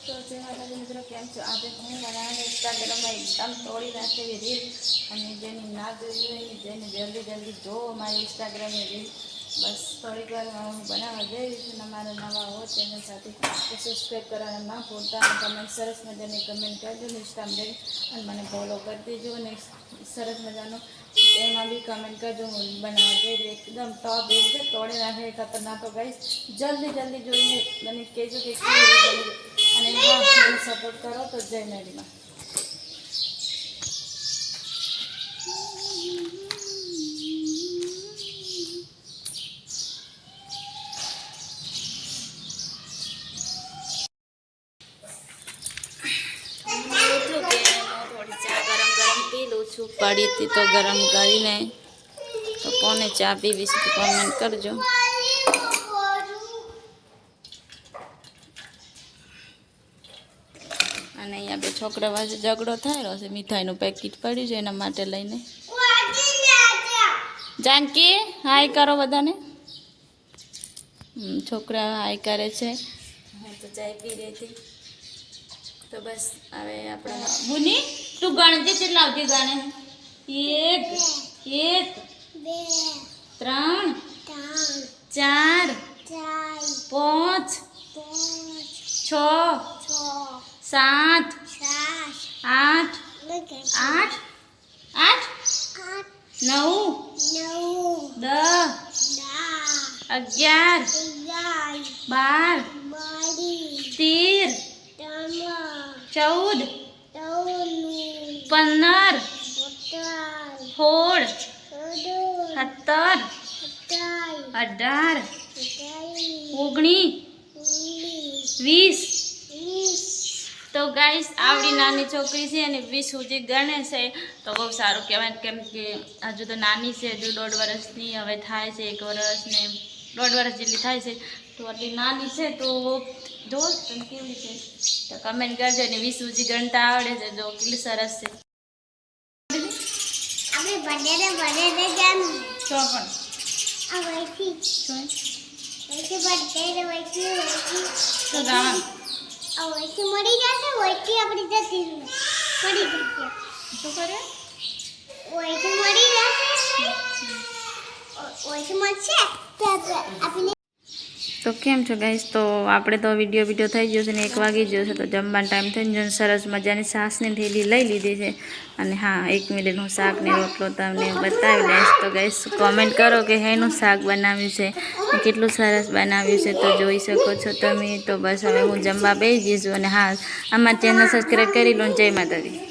तो जय माता मित्रों केम छो आज हूँ बनाने इंस्टाग्राम में एकदम तोड़ी नाखेली रील અને જેની ના જોઈ હોય જેને જલ્દી જલ્દી જો મારી ઇન્સ્ટાગ્રામ ની રીલ બસ થોડીક વારમાં હું બનાવવા જઈ રહી છું. અમારા નવા હો ચેનલ સાથે સબસ્ક્રાઈબ કરવાના ના ભૂલતા અને કમેન્ટ સરસ મજાની કમેન્ટ કરજો ઇન્સ્ટામાં જઈ અને મને ફોલો કરી દેજો અને સરસ મજાનું એમાં બી કમેન્ટ કરજો. હું બનાવવા જઈ રહી એકદમ ટોપ રીલ છે, તોડી નાખે ખતરનાક. તો ગાઈસ જલ્દી જલ્દી જોઈને મને કહેજો કે કેવી રીલ બની અને મને સપોર્ટ કરો. તો જય મેરીમાં. પડી હતી તો ગરમ કરીને તો કોને ચા પીવી છે તો કોમેન્ટ કરજો. અને અહીંયા બે છોકરા વચ્ચે ઝઘડો થઈ રહ્યો છે. મીઠાઈનું પેકેટ પડ્યું છે એના માટે લઈને. જાનકી હાય કરો બધાને. છોકરા હાય કરે છે. તો ચાય પી રહી હતી. તો બસ હવે આપણે બુની તું ગણજે કેટલા આવતી ગણે. 1 1 2 3 4 5 6 7 8 8 9 10 11 12 13 14 15 16 17 18 19 20. તો ગાઈસ આવડી નાની છોકરી છે અને 20 સુધી ગણે છે તો બહુ સારું કહેવાય. કેમ કે હજુ તો નાની છે, હજુ 1.5 વર્ષની હવે થાય છે. 1 વર્ષ ને 1.5 વર્ષ જેટલી થાય છે તો આટલી નાની છે. તો જો તમે કેવી છે તો કમેન્ટ કરજો. અને 20 સુધી ગણતા આવડે છે જો કેટલી સરસ છે. આપણે બર્થડે જાનું તો પણ આ વઈથી બર્થડે તો ગામ ઓયથી મળી જશે. ઓયથી આપણી જતી મળી જશે. શું કરે ઓયથી મળી જશે. ઓયથી મળશે આપણે. તો કેમ છો ગાઈસ? તો આપણે તો વિડીયો થઈ ગયો છે ને 1 વાગી ગયો છે તો જમવાનો ટાઈમ થઈ ગયો. સરસ મજાની છાશની થેલી લઈ લીધી છે. અને હા 1 મિનિટ હું શાકને રોટલો તમને બતાવી દઈશ. તો ગાઈસ કોમેન્ટ કરો કે હેનું શાક બનાવ્યું છે, કેટલું સરસ બનાવ્યું છે. તો જોઈ શકો છો તમે. તો બસ હવે હું જમવા બેસી જઈશું. અને હા અમારી ચેનલ સબસ્ક્રાઈબ કરી લો. જય માતાજી.